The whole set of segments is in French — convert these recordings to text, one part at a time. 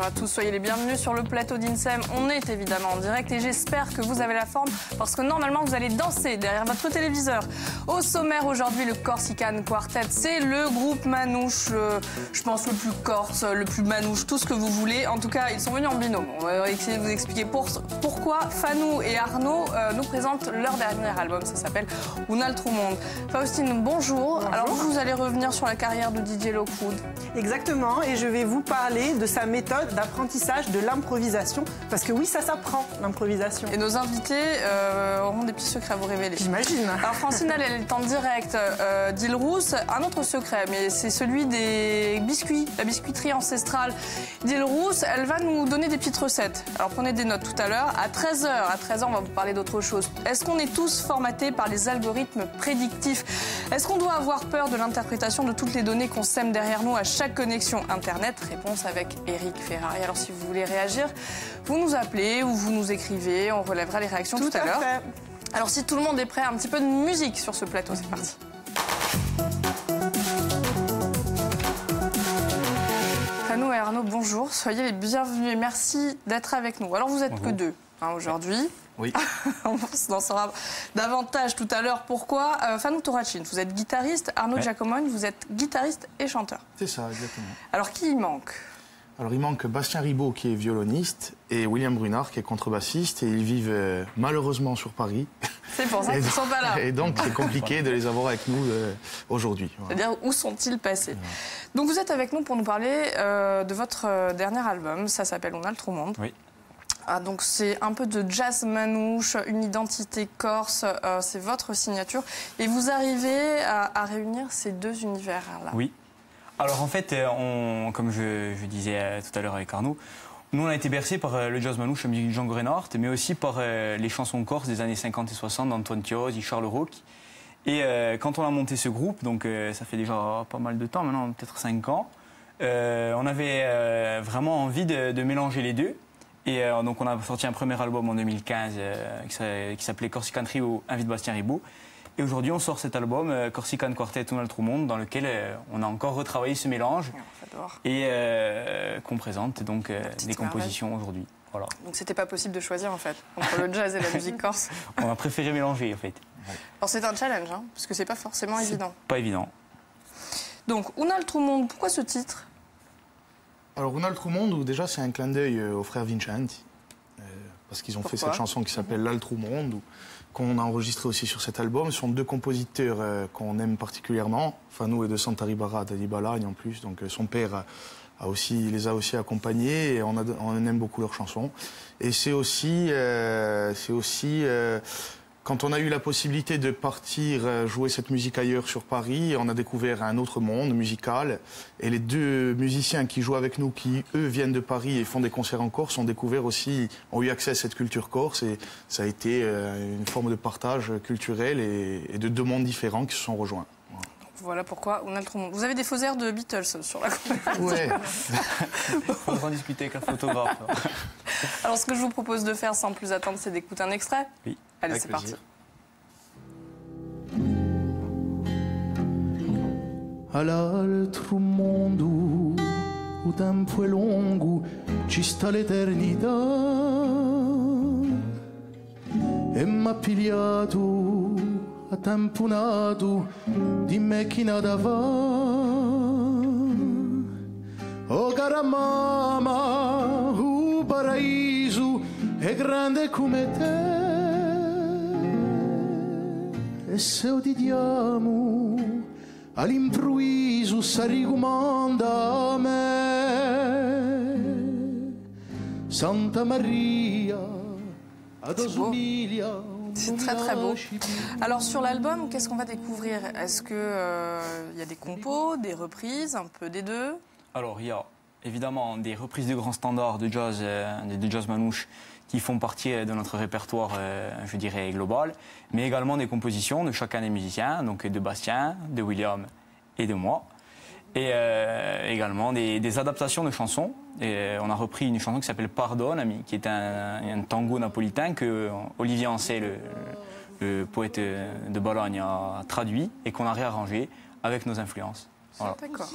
à tous, soyez les bienvenus sur le plateau d'INSEM. On est évidemment en direct et j'espère que vous avez la forme parce que normalement vous allez danser derrière votre téléviseur. Au sommaire aujourd'hui, le Corsican Quartet, c'est le groupe manouche, je pense le plus corse, le plus manouche, tout ce que vous voulez. En tout cas, ils sont venus en binôme. On va essayer de vous expliquer pourquoi Fanou et Arnaud nous présentent leur dernier album. Ça s'appelle Un altro monde. Faustine, bonjour. Alors vous allez revenir sur la carrière de Didier Lockwood. Exactement, et je vais vous parler de sa méthode d'apprentissage de l'improvisation, parce que oui, ça s'apprend, l'improvisation. Et nos invités auront des petits secrets à vous révéler. J'imagine. Alors Francine, elle est en direct d'Île-Rousse. Un autre secret, mais c'est celui des biscuits, la biscuiterie ancestrale d'Île-Rousse. Elle va nous donner des petites recettes. Alors prenez des notes tout à l'heure. À 13h, on va vous parler d'autre chose. Est-ce qu'on est tous formatés par les algorithmes prédictifs? Est-ce qu'on doit avoir peur de l'interprétation de toutes les données qu'on sème derrière nous à chaque connexion Internet? Réponse avec Eric Ferrari. Alors si vous voulez réagir, vous nous appelez ou vous nous écrivez. On relèvera les réactions tout à l'heure. Alors si tout le monde est prêt, un petit peu de musique sur ce plateau. C'est parti. Fanou et Arnaud, bonjour. Soyez les bienvenus et merci d'être avec nous. Alors vous êtes que deux aujourd'hui. Oui. On en saura davantage tout à l'heure. Pourquoi Fanou Torachin, vous êtes guitariste. Arnaud Giacomone, vous êtes guitariste et chanteur. C'est ça, exactement. Alors, qui il manque? Alors, il manque Bastien Ribaud, qui est violoniste, et William Brunard, qui est contrebassiste. Et ils vivent malheureusement sur Paris. C'est pour ça qu'ils ne sont pas là. Et donc, c'est compliqué de les avoir avec nous aujourd'hui. Voilà. C'est-à-dire, où sont-ils passés? Donc, vous êtes avec nous pour nous parler de votre dernier album. Ça s'appelle Un altro monde. Oui. Ah, donc c'est un peu de jazz manouche, une identité corse, c'est votre signature. Et vous arrivez à réunir ces deux univers-là. Oui. Alors en fait, comme je disais tout à l'heure avec Arnaud, nous on a été bercés par le jazz manouche, la musique de Django Reinhardt, mais aussi par les chansons corses des années 50 et 60 d'Antoine Chiozzi, Charles Roch. Et quand on a monté ce groupe, donc ça fait déjà pas mal de temps maintenant, peut-être 5 ans, on avait vraiment envie de mélanger les deux. Et donc on a sorti un premier album en 2015 qui s'appelait Corsican Trio, invite Bastien Ribaud. Et aujourd'hui on sort cet album Corsican Quartet, Un altro monde, dans lequel on a encore retravaillé ce mélange et qu'on présente donc des compositions aujourd'hui. Voilà. Donc c'était pas possible de choisir en fait entre le jazz et la musique corse. On a préféré mélanger en fait. Alors c'est un challenge hein, parce que c'est pas forcément évident. Pas évident. Donc Un altro monde, pourquoi ce titre? Alors, Un altro monde, où déjà, c'est un clin d'œil aux frères Vincenti, parce qu'ils ont fait cette chanson qui s'appelle L'altro monde, qu'on a enregistrée aussi sur cet album. Ce sont deux compositeurs qu'on aime particulièrement. Fanou est de Santa Ribara, d'Alibalagne en plus, donc son père les a aussi accompagnés et on aime beaucoup leurs chansons. Et c'est aussi quand on a eu la possibilité de partir jouer cette musique ailleurs sur Paris, on a découvert un autre monde musical. Et les deux musiciens qui jouent avec nous, qui eux viennent de Paris et font des concerts en Corse, ont eu accès à cette culture corse. Et ça a été une forme de partage culturel et de deux mondes différents qui se sont rejoints. Voilà pourquoi On a le trop monde. Vous avez des faux airs de Beatles sur la conversation. Ouais. Il faudra en discuter avec la photographe. Alors ce que je vous propose de faire sans plus attendre, c'est d'écouter un extrait. Oui. Allez, c'est parti. All'altro mondo, il tempo è lungo, ci sta l'eternità. E m'ha pigliato a tempo nato di me chi nada va. Oh cara mamma, il paraiso è grande come te. E se odiamo all'improvviso si ricomanda a me. Santa Maria ad Osmilia. C'est très très beau. Alors sur l'album, qu'est-ce qu'on va découvrir? Est-ce qu'il y a des compos, des reprises, un peu des deux? Alors il y a évidemment des reprises de grands standards de jazz manouche qui font partie de notre répertoire, je dirais, global, mais également des compositions de chacun des musiciens, donc de Bastien, de William et de moi, et également des adaptations de chansons. Et on a repris une chanson qui s'appelle Pardonne, ami, qui est un tango napolitain que Olivier Ancet, le poète de Bologne, a traduit et qu'on a réarrangé avec nos influences. Voilà. D'accord.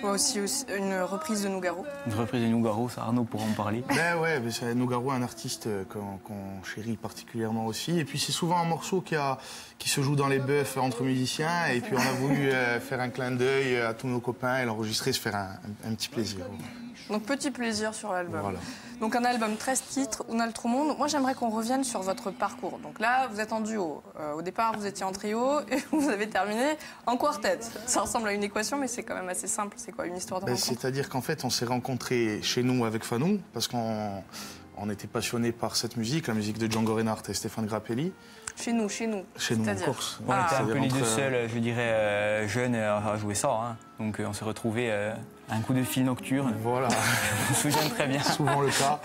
Ouais, aussi une reprise de Nougaro. Une reprise de Nougaro, ça Arnaud pourra en parler. Ben ouais, Nougaro est un artiste qu'on chérit particulièrement aussi. Et puis c'est souvent un morceau qui se joue dans les bœufs entre musiciens. Et puis on a voulu faire un clin d'œil à tous nos copains et l'enregistrer, se faire un petit plaisir. Donc petit plaisir sur l'album. Voilà. Donc un album 13 titres, Un Altro Monde. Moi j'aimerais qu'on revienne sur votre parcours. Donc là vous êtes en duo. Au départ vous étiez en trio et vous avez terminé en quartet. Ça ressemble à une équation mais c'est quand même assez simple. C'est quoi une histoire de rencontre? C'est-à-dire qu'en fait on s'est rencontrés chez nous avec Fanou parce qu'on était passionnés par cette musique, la musique de Django Reinhardt et Stéphane Grappelli. Chez nous, en Corse. On était un peu les deux seuls, je dirais, jeunes à jouer ça. Hein. Donc on s'est retrouvés à un coup de fil nocturne. Voilà. Je me souviens très bien. Souvent le cas.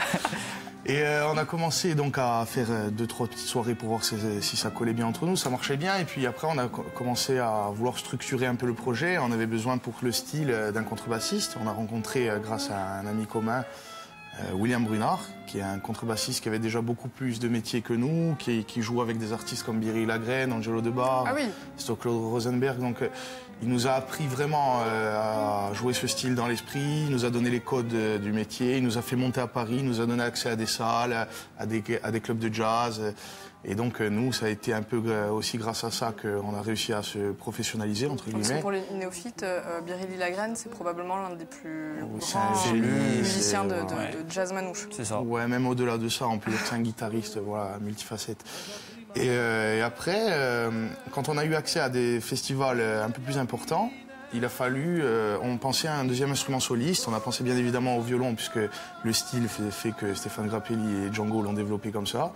Et on a commencé donc à faire 2-3 petites soirées pour voir si ça collait bien entre nous, ça marchait bien. Et puis après on a commencé à vouloir structurer un peu le projet. On avait besoin pour le style d'un contrebassiste. On a rencontré grâce à un ami commun, William Brunard, qui est un contrebassiste qui avait déjà beaucoup plus de métiers que nous, qui joue avec des artistes comme Biry Lagrène, Angelo Debar, Claude Rosenberg. Donc il nous a appris vraiment à jouer ce style dans l'esprit, il nous a donné les codes du métier, il nous a fait monter à Paris, il nous a donné accès à des salles, à des clubs de jazz. Et donc nous, ça a été un peu aussi grâce à ça qu'on a réussi à se professionnaliser, entre guillemets. Parce que pour les néophytes, Biry Lagrène, c'est probablement l'un des plus grands musiciens de jazz manouche. C'est ça. Ouais, même au-delà de ça, on peut dire que c'est un guitariste, voilà, multifacette. Et après, quand on a eu accès à des festivals un peu plus importants, il a fallu, on pensait à un deuxième instrument soliste, on a pensé bien évidemment au violon, puisque le style fait que Stéphane Grappelli et Django l'ont développé comme ça.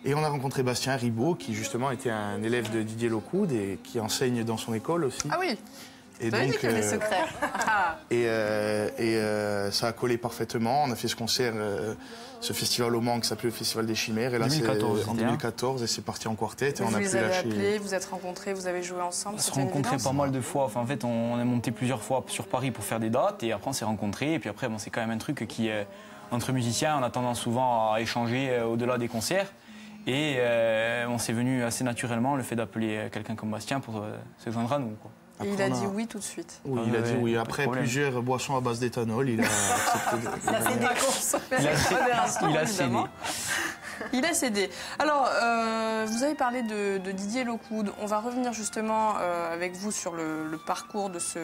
Et on a rencontré Bastien Ribot, qui justement était un élève de Didier Lockwood et qui enseigne dans son école aussi. Ah oui. Et donc, dit qu'il y a des secrets. Ça a collé parfaitement. On a fait ce concert, ce festival au Mans qui s'appelait le Festival des Chimères. Et là, c'est en 2014 et c'est parti en quartet. Et on a pu lâcher. Vous êtes rencontrés, vous avez joué ensemble. On s'est rencontrés pas mal de fois. Enfin, en fait, on est monté plusieurs fois sur Paris pour faire des dates et après on s'est rencontrés. Et puis après, bon, c'est quand même un truc qui, entre musiciens, on a tendance souvent à échanger au-delà des concerts. Et on s'est venu assez naturellement le fait d'appeler quelqu'un comme Bastien pour se joindre à nous, quoi. Et il a dit oui tout de suite. Oui, il a dit oui. Après plusieurs boissons à base d'éthanol, il a accepté. Il a cédé. Il a cédé. Alors, vous avez parlé de Didier Lockwood. On va revenir justement avec vous sur le parcours de ce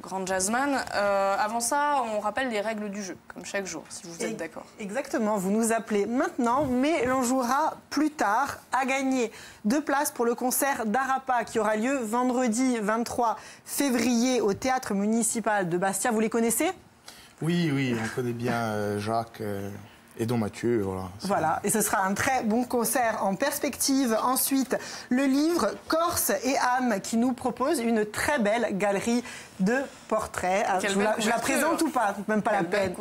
grand jazzman. Avant ça, on rappelle les règles du jeu, comme chaque jour, si vous êtes d'accord. Exactement, vous nous appelez maintenant, mais l'on jouera plus tard à gagner 2 places pour le concert d'Arapa qui aura lieu vendredi 23 février au Théâtre municipal de Bastia. Vous les connaissez ? Oui, on connaît bien Jacques... Et Don Mathieu, voilà. Voilà, et ce sera un très bon concert en perspective. Ensuite, le livre Corse et âme qui nous propose une très belle galerie de portraits. Je la présente ou pas? Même pas la peine.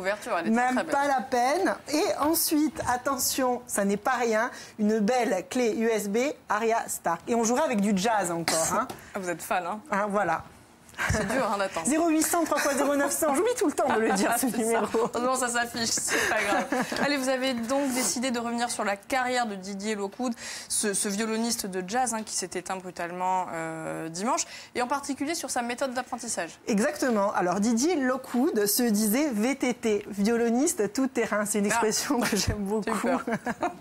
Même pas la peine. Et ensuite, attention, ça n'est pas rien, une belle clé USB Aria Star. Et on jouera avec du jazz encore. Hein. Vous êtes fan, hein, voilà. C'est dur d'attendre. 0800 3x0900, j'oublie tout le temps de le dire ce numéro. Heureusement ça s'affiche, c'est pas grave. Allez, vous avez donc décidé de revenir sur la carrière de Didier Lockwood, ce violoniste de jazz qui s'est éteint brutalement dimanche, et en particulier sur sa méthode d'apprentissage. Exactement. Alors Didier Lockwood se disait VTT, violoniste tout terrain. C'est une expression que j'aime beaucoup.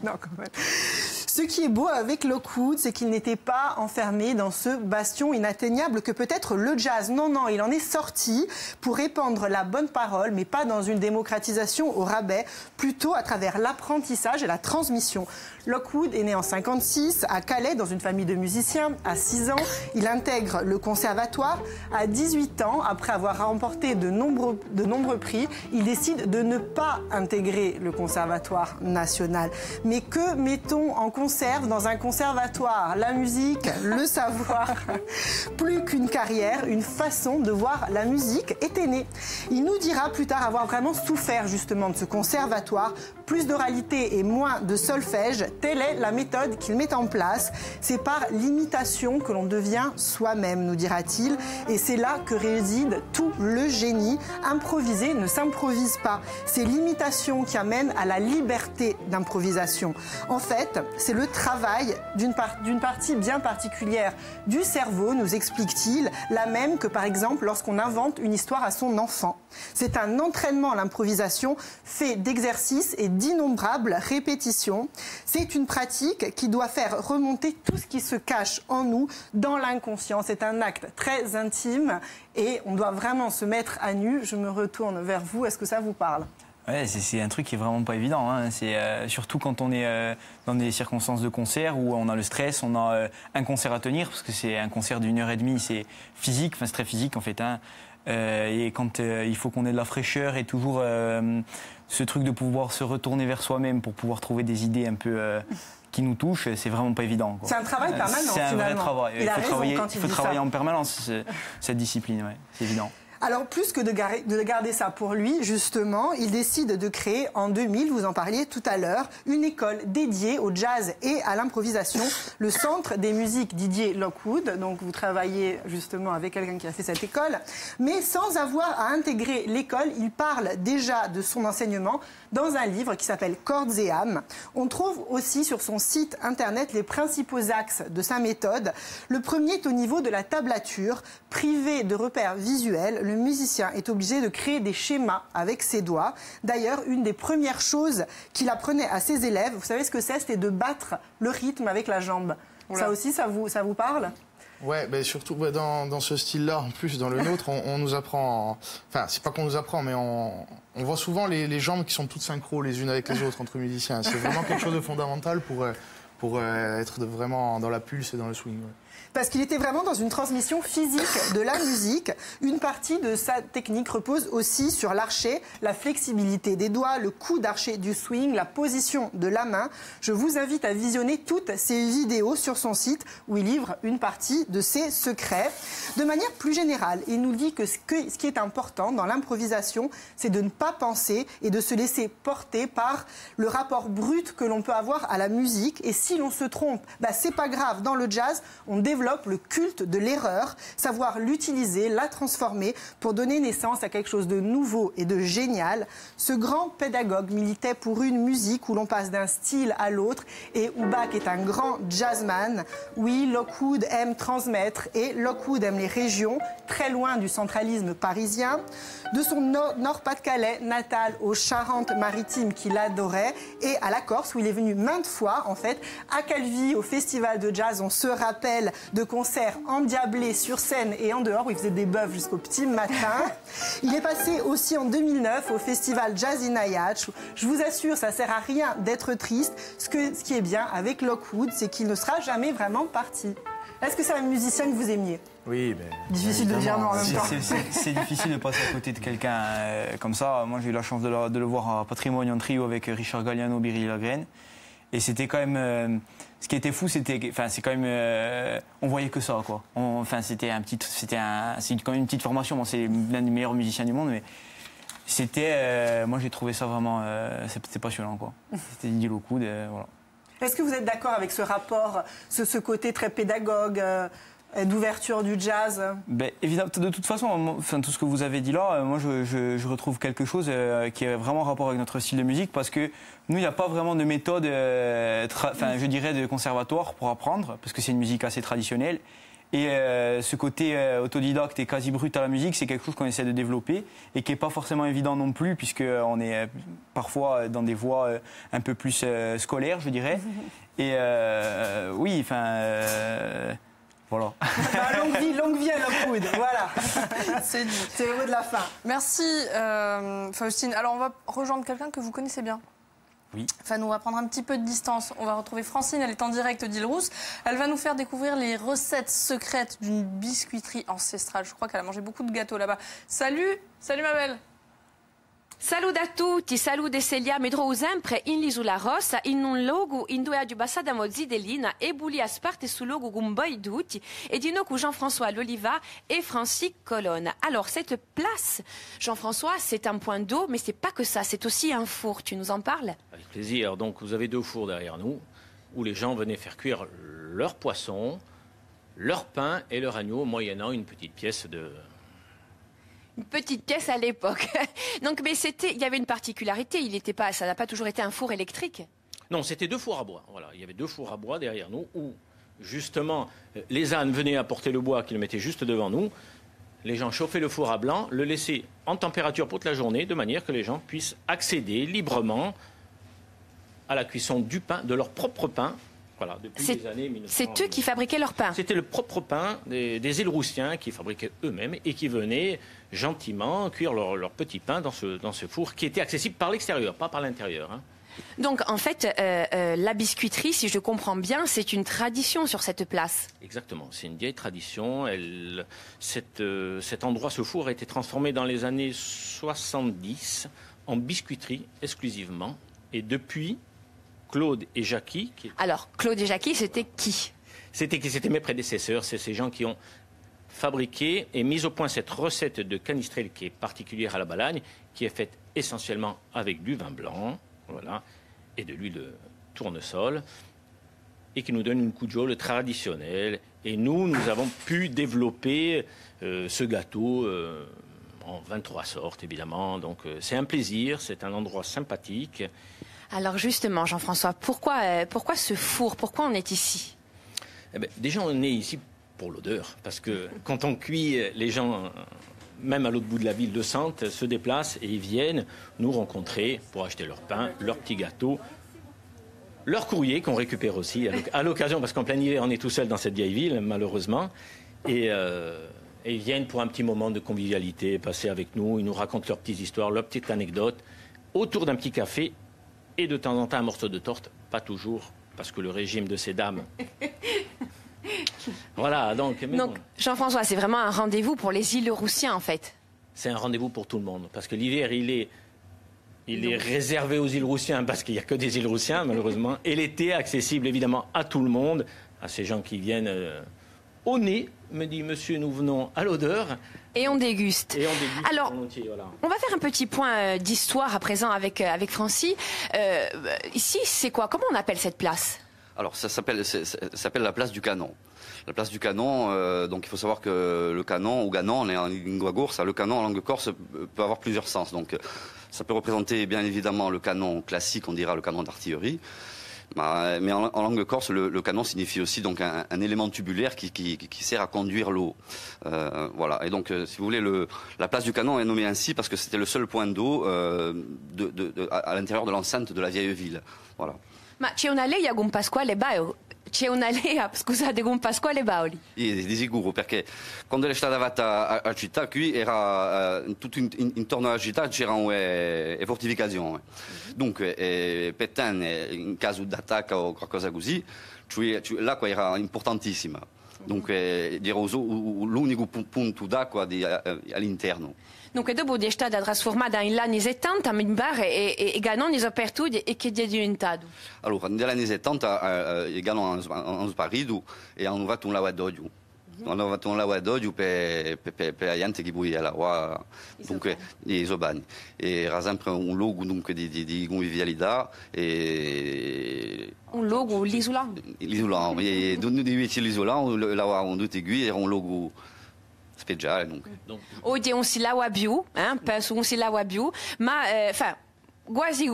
Non, quand même. Ce qui est beau avec Lockwood, c'est qu'il n'était pas enfermé dans ce bastion inatteignable que peut être le jazz. Non, il en est sorti pour répandre la bonne parole, mais pas dans une démocratisation au rabais, plutôt à travers l'apprentissage et la transmission. Lockwood est né en 1956 à Calais dans une famille de musiciens. À 6 ans, il intègre le conservatoire. À 18 ans, après avoir remporté de nombreux prix, il décide de ne pas intégrer le conservatoire national. Mais que mettons en conserve dans un conservatoire? La musique, le savoir. Plus qu'une carrière, une façon de voir la musique était née. Il nous dira plus tard avoir vraiment souffert justement de ce conservatoire, Plus d'oralité et moins de solfège, telle est la méthode qu'il met en place. C'est par l'imitation que l'on devient soi-même, nous dira-t-il. Et c'est là que réside tout le génie. Improviser ne s'improvise pas. C'est l'imitation qui amène à la liberté d'improvisation. En fait, c'est le travail d'une partie bien particulière du cerveau, nous explique-t-il, la même que par exemple lorsqu'on invente une histoire à son enfant. C'est un entraînement à l'improvisation fait d'exercices et d'innombrables répétitions. C'est une pratique qui doit faire remonter tout ce qui se cache en nous dans l'inconscient. C'est un acte très intime et on doit vraiment se mettre à nu. Je me retourne vers vous. Est-ce que ça vous parle ? Ouais, c'est un truc qui est vraiment pas évident. Hein. C'est surtout quand on est dans des circonstances de concert où on a le stress, on a un concert à tenir parce que c'est un concert d'1h30, c'est physique, enfin c'est très physique en fait. Hein. Et quand il faut qu'on ait de la fraîcheur et toujours ce truc de pouvoir se retourner vers soi-même pour pouvoir trouver des idées un peu qui nous touchent, c'est vraiment pas évident. C'est un travail permanent. C'est un vrai travail. Il faut travailler en permanence cette discipline, ouais, c'est évident. Alors, plus que de garder ça pour lui, justement, il décide de créer en 2000, vous en parliez tout à l'heure, une école dédiée au jazz et à l'improvisation, le Centre des musiques Didier Lockwood. Donc, vous travaillez justement avec quelqu'un qui a fait cette école. Mais sans avoir à intégrer l'école, il parle déjà de son enseignement dans un livre qui s'appelle Cordes et âmes. On trouve aussi sur son site internet les principaux axes de sa méthode. Le premier est au niveau de la tablature. Privé de repères visuels, le musicien est obligé de créer des schémas avec ses doigts. D'ailleurs, une des premières choses qu'il apprenait à ses élèves, vous savez ce que c'est ? C'était de battre le rythme avec la jambe. Oula. Ça aussi, ça vous parle ? Ouais, ben surtout dans ce style-là, en plus dans le nôtre, on nous apprend. Enfin, c'est pas qu'on nous apprend, mais on voit souvent les jambes qui sont toutes synchro les unes avec les autres entre musiciens. C'est vraiment quelque chose de fondamental pour être vraiment dans la pulse et dans le swing. Ouais. Parce qu'il était vraiment dans une transmission physique de la musique. Une partie de sa technique repose aussi sur l'archet, la flexibilité des doigts, le coup d'archet du swing, la position de la main. Je vous invite à visionner toutes ces vidéos sur son site où il livre une partie de ses secrets. De manière plus générale, il nous dit que ce qui est important dans l'improvisation, c'est de ne pas penser et de se laisser porter par le rapport brut que l'on peut avoir à la musique. Et si l'on se trompe, c'est pas grave. Dans le jazz, on développe le culte de l'erreur, savoir l'utiliser, la transformer pour donner naissance à quelque chose de nouveau et de génial. Ce grand pédagogue militait pour une musique où l'on passe d'un style à l'autre et où Bach est un grand jazzman. Oui, Lockwood aime transmettre et Lockwood aime les régions, très loin du centralisme parisien. De son Nord-Pas-de-Calais natal aux Charentes-Maritimes qu'il adorait et à la Corse où il est venu maintes fois en fait. À Calvi, au festival de jazz, on se rappelle de concerts endiablés sur scène et en dehors où il faisait des bœufs jusqu'au petit matin. Il est passé aussi en 2009 au festival Jazz in Ayach. Je vous assure, ça sert à rien d'être triste. Ce qui est bien avec Lockwood, c'est qu'il ne sera jamais vraiment parti. Est-ce que c'est un musicien que vous aimiez ? Oui, difficile de dire non en même temps. C'est difficile de passer à côté de quelqu'un comme ça. Moi, j'ai eu la chance de le voir à Patrimoine en trio avec Richard Galliano, Biréli Lagrène. Et c'était quand même... ce qui était fou, c'est quand même... on voyait que ça, quoi. C'est quand même une petite formation. Bon, c'est l'un des meilleurs musiciens du monde, mais c'était... moi, j'ai trouvé ça vraiment... c'était passionnant, quoi. C'était Didier Lockwood, voilà. Est-ce que vous êtes d'accord avec ce rapport, ce côté très pédagogue d'ouverture du jazz? Évidemment, de toute façon, tout ce que vous avez dit là, moi je retrouve quelque chose qui est vraiment en rapport avec notre style de musique parce que nous, il n'y a pas vraiment de méthode, je dirais, de conservatoire pour apprendre parce que c'est une musique assez traditionnelle. Et ce côté autodidacte et quasi brut à la musique, c'est quelque chose qu'on essaie de développer et qui n'est pas forcément évident non plus, puisqu'on est parfois dans des voies un peu plus scolaires, je dirais. Et oui, voilà. Longue vie à Lockwood, voilà. C'est le mot de la fin. Merci, Faustine. Alors, on va rejoindre quelqu'un que vous connaissez bien. Oui. Enfin, on va prendre un petit peu de distance. On va retrouver Francine, elle est en direct d'Île-Rousse. Elle va nous faire découvrir les recettes secrètes d'une biscuiterie ancestrale. Je crois qu'elle a mangé beaucoup de gâteaux là-bas. Salut ma belle. Saluto a tutti, saluto Celia, mi trovo sempre in l'Isola Rossa, in un luogo in dove ho passato mo zidelina e buli a sparte sul luogo con boi tutti e di nous Jean-François Loliva et Francis Colonne. Alors cette place, Jean-François, c'est un point d'eau, mais c'est pas que ça, c'est aussi un four. Tu nous en parles? Avec plaisir. Donc vous avez 2 fours derrière nous où les gens venaient faire cuire leur poisson, leur pain et leur agneau, moyennant une petite pièce de... Une petite pièce à l'époque. Donc, mais il y avait une particularité. Ça n'a pas toujours été un four électrique. Non, c'était 2 fours à bois. Voilà, il y avait 2 fours à bois derrière nous où, justement, les ânes venaient apporter le bois qu'ils mettaient juste devant nous. Les gens chauffaient le four à blanc, le laissaient en température pour toute la journée, de manière que les gens puissent accéder librement à la cuisson du pain, de leur propre pain. Voilà, depuis les années 1900. C'est eux qui fabriquaient leur pain. C'était le propre pain des Île-Roussiens qui fabriquaient eux-mêmes et qui venaient gentiment cuire leur petit pain dans ce four qui était accessible par l'extérieur, pas par l'intérieur. Hein. Donc en fait, la biscuiterie, si je comprends bien, c'est une tradition sur cette place. Exactement, c'est une vieille tradition. Cet endroit, ce four, a été transformé dans les années 70 en biscuiterie exclusivement. Et depuis... Claude et Jackie. Alors, Claude et Jackie, c'était qui? C'était mes prédécesseurs. C'est ces gens qui ont fabriqué et mis au point cette recette de canestrelle qui est particulière à la Balagne, qui est faite essentiellement avec du vin blanc, voilà, et de l'huile de tournesol, et qui nous donne une coudiole traditionnelle. Et nous avons pu développer ce gâteau en 23 sortes, évidemment. Donc, c'est un plaisir, c'est un endroit sympathique. Alors justement, Jean-François, pourquoi ce four? Pourquoi on est ici? Déjà, on est ici pour l'odeur. Parce que quand on cuit, les gens, même à l'autre bout de la ville de Sante, se déplacent et ils viennent nous rencontrer pour acheter leur pain, leur petit gâteau, leur courrier qu'on récupère aussi à l'occasion, parce qu'en plein hiver, on est tout seul dans cette vieille ville, malheureusement. Et ils viennent pour un petit moment de convivialité, passer avec nous. Ils nous racontent leurs petites histoires, leurs petites anecdotes, autour d'un petit café. Et de temps en temps un morceau de torte, pas toujours, parce que le régime de ces dames. Voilà, donc bon. Jean-François, c'est vraiment un rendez-vous pour les Île-Roussiens, en fait. C'est un rendez-vous pour tout le monde, parce que l'hiver, il est réservé aux Île-Roussiens, parce qu'il n'y a que des Île-Roussiens, malheureusement. Et l'été, accessible évidemment à tout le monde, à ces gens qui viennent au nez, me dit monsieur, nous venons à l'odeur. Et on déguste. Alors, voilà. On va faire un petit point d'histoire à présent avec Francis. Ici, c'est quoi? Comment on appelle cette place? Alors, ça s'appelle la place du Canon. La place du Canon, donc il faut savoir que le canon, ou ganon, on est en lingua corse, le canon en langue corse peut avoir plusieurs sens. Donc, ça peut représenter bien évidemment le canon classique, on dira le canon d'artillerie. Mais en langue corse, le canon signifie aussi donc un élément tubulaire qui sert à conduire l'eau. Voilà. Et donc, si vous voulez, la place du canon est nommée ainsi parce que c'était le seul point d'eau à l'intérieur de l'enceinte de la vieille ville. Voilà. Ma c'è una lei a Gon Pasquale Baio? C'è una lei, scusate, Gon Pasquale Baoli? Di sicuro, perché quando è stata fatta a città qui era tutto intorno alla città c'erano fortificazioni. Dunque, per te, in caso d'attacco o qualcosa così, l'acqua era importantissima. Dunque, era l'unico punto d'acqua all'interno. Donc, dopo di stata trasformata negli anni 70, mi pare, e Ganon è aperto e che è diventato? Allora, negli anni 70 Ganon hanno sparito e hanno fatto un lavadoio. Hanno fatto un lavadoio per la gente che poi là, dunque, gli isobani. Era sempre un luogo dunque, di convivialità. Un luogo, l'isola? L'isola, e invece l'isola, lavoravano tutti qui, era un luogo speciale. Oggi è un silao più, penso un silao più, ma quasi.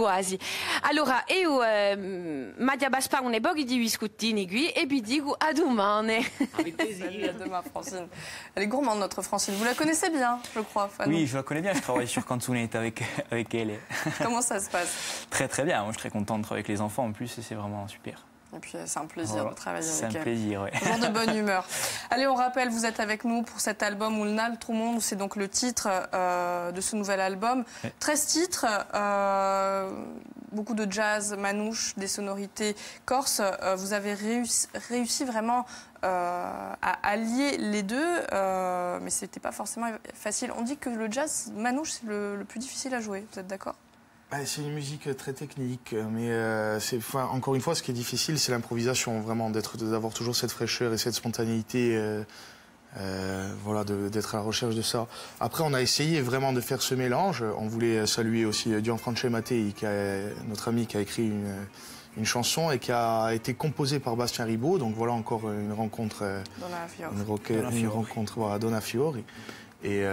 Allora, io mi abbaspa un eboghi di biscottini qui et puis dico a domani. Avec plaisir. À demain, Francine. Elle est gourmande, notre Francine. Vous la connaissez bien, je crois, Fanou. Oui, je la connais bien. Je travaille sur Canzonette avec elle. Comment ça se passe? Très, très bien. Moi, je suis très content de travailler avec les enfants en plus et c'est vraiment super. Et puis c'est un plaisir de travailler avec elle. C'est un plaisir, oui. Toujours de bonne humeur. Allez, on rappelle, vous êtes avec nous pour cet album Oulnal Tout le monde. C'est donc le titre de ce nouvel album. 13 titres, beaucoup de jazz, manouche, des sonorités corses. Vous avez réussi vraiment à allier les deux, mais ce n'était pas forcément facile. On dit que le jazz manouche, c'est le plus difficile à jouer. Vous êtes d'accord ? C'est une musique très technique, mais encore une fois, ce qui est difficile, c'est l'improvisation, vraiment, d'avoir toujours cette fraîcheur et cette spontanéité, d'être à la recherche de ça. Après, on a essayé vraiment de faire ce mélange. On voulait saluer aussi Gianfranco Mattei, notre ami qui a écrit une chanson et qui a été composée par Bastien Ribot. Donc voilà encore une rencontre, une rencontre à Donna Fiori. Et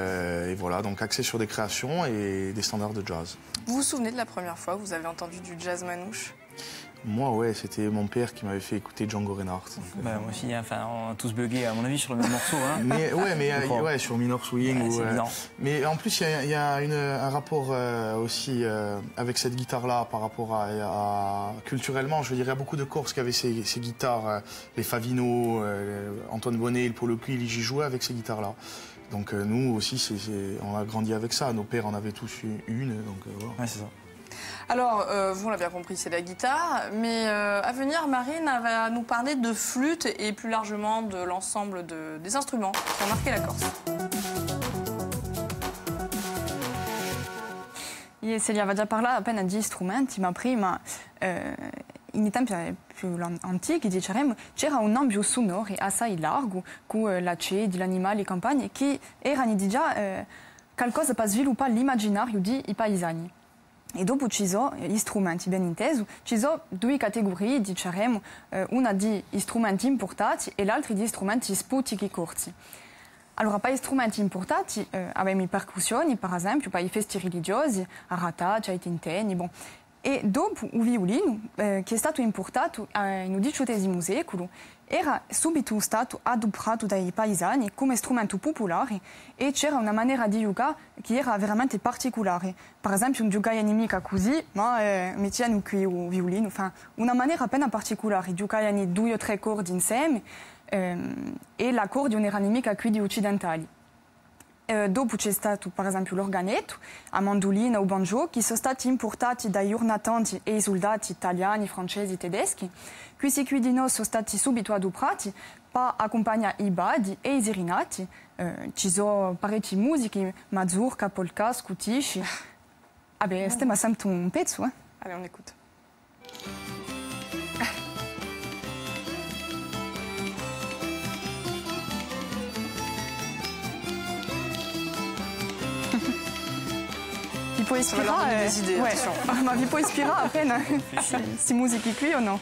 voilà, donc axé sur des créations et des standards de jazz. Vous vous souvenez de la première fois que vous avez entendu du jazz manouche ? Moi, ouais, c'était mon père qui m'avait fait écouter Django Reinhardt. Moi aussi, on a tous bugué, à mon avis, sur le même morceau. Hein. Mais sur Minor Swing. C'est évident. Mais en plus, il y a un rapport aussi avec cette guitare-là par rapport à culturellement. Je veux dire, il y a beaucoup de Corses qui avaient ces guitares, les Favino, Antoine Bonnet, pour le coup, il y jouait avec ces guitares-là. Donc nous aussi, on a grandi avec ça. Nos pères en avaient tous une. Donc, voilà. Ouais, c'est ça. Alors, vous, on l'a bien compris, c'est la guitare. Mais à venir, Marine va nous parler de flûte et plus largement de l'ensemble des instruments qui ont marqué la Corse. Celia va già parlare appena di strumenti, ma prima in i tempi più antichi, diciamo, c'era un ambito sonoro assai largo con la cedi, l'animale, le campagne, che erano già qualcosa per sviluppare l'immaginario dei paesani. E dopo ci sono gli strumenti, ben inteso, ci sono due categorie, diciamo, una di strumenti importati e l'altra di strumenti spotichi corti. Allora, per gli strumenti importati abbiamo le percussioni, per esempio, per i festi religiosi, a rataccia, ai tintenni, bon. E dopo il violino, che è stato importato nel XVIII secolo, era subito stato adoprato dai paesani come strumento popolare e c'era una maniera di giocare che era veramente particolare. Per esempio, non giocare mica così, ma mettevano qui il violino, enfin, una maniera appena particolare, giocavano 2 o 3 cordi insieme e l'accordion era mica qui di occidentali. Dopo c'è stato per esempio l'organetto, la mandolina o banjo, che sono stati importati dai ornatanti e i soldati italiani, francesi, tedeschi. Questi qui di noi sono stati subito adoprati per accompagnare i badi e i serenati. Ci sono parecchie musiche, mazurka, polka, scutisci. Stiamo sempre un pezzo, eh? Allez, on écoute. Vi può ispirare des idées, ma vi può ispirare appena queste musiche qui o no?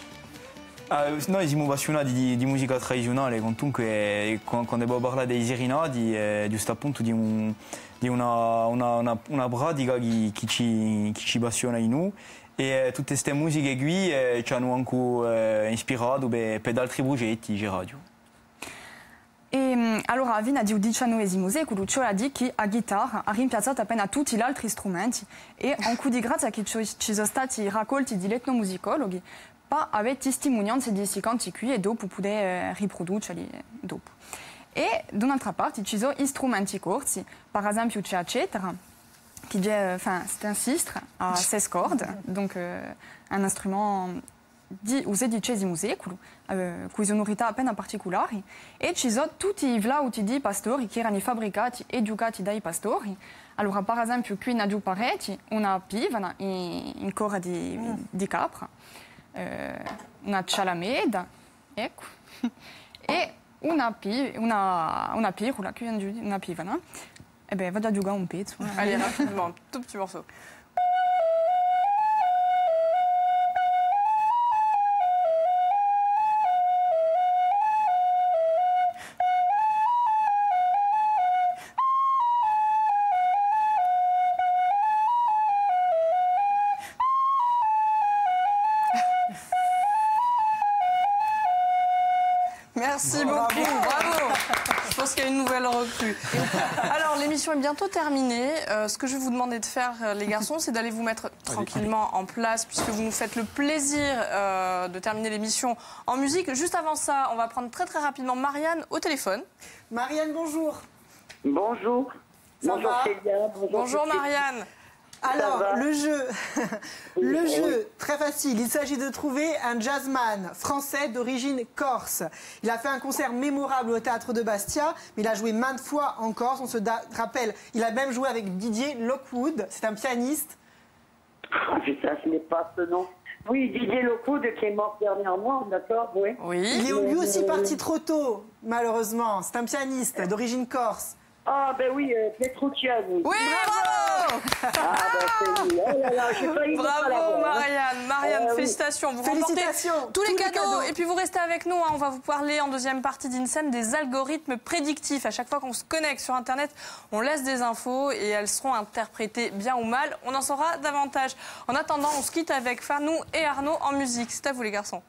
Noi siamo appassionati di musica tradizionale, comunque quando devo parlare dei serenati, giusto appunto di una pratica che ci appassiona in noi e tutte queste musiche qui ci hanno anche ispirato per altri progetti di radio. E allora, fino al XIX secolo, cioè di che la chitarra ha rimpiazzato appena tutti gli altri strumenti e anche di grazia che ci sono stati raccolti di etnomusicologi per avere testimonianze di questi canti qui e dopo poter riprodurli dopo. E d'un'altra parte ci sono gli strumenti corti, per esempio c'è la cetera, che c'est un sistre à 16 cordes, donc un instrument au XVI secolo, con sonorità appena particolari, e ci sono tutti i flauti di pastori che erano fabbricati e giocati dai pastori. Allora, per esempio, qui in giù parecchi, una pivana in cora di capra, una cialameda, ecco, e una pirula, qui in giù, una pivana. Vado a giocare un pezzo. Allez, rapidement, un tout petit morceau. Merci beaucoup, bravo. Je pense qu'il y a une nouvelle recrue. Alors, l'émission est bientôt terminée. Ce que je vais vous demander de faire, les garçons, c'est d'aller vous mettre tranquillement en place, puisque vous nous faites le plaisir de terminer l'émission en musique. Juste avant ça, on va prendre très rapidement Marianne au téléphone. Marianne, bonjour. Bonjour. Bonjour Célia. Bonjour Marianne. Alors, le jeu, très facile. Il s'agit de trouver un jazzman français d'origine corse. Il a fait un concert mémorable au Théâtre de Bastia, mais il a joué maintes fois en Corse. On se rappelle, il a même joué avec Didier Lockwood. C'est un pianiste. Ah putain, ce n'est pas ce nom. Oui, Didier Lockwood qui est mort dernièrement, d'accord, oui. Il est lui aussi parti trop tôt, malheureusement. C'est un pianiste d'origine corse. Ah ben oui, Petrucciani. Oui, bravo. Ah ben c'est lui. Oh là là, j'ai failli bravo Marianne. Marianne, félicitations. Vous remportez tous les cadeaux. Et puis vous restez avec nous. On va vous parler en deuxième partie d'InScène des algorithmes prédictifs. À chaque fois qu'on se connecte sur Internet, on laisse des infos et elles seront interprétées bien ou mal. On en saura davantage. En attendant, on se quitte avec Fanou et Arnaud en musique. C'est à vous les garçons.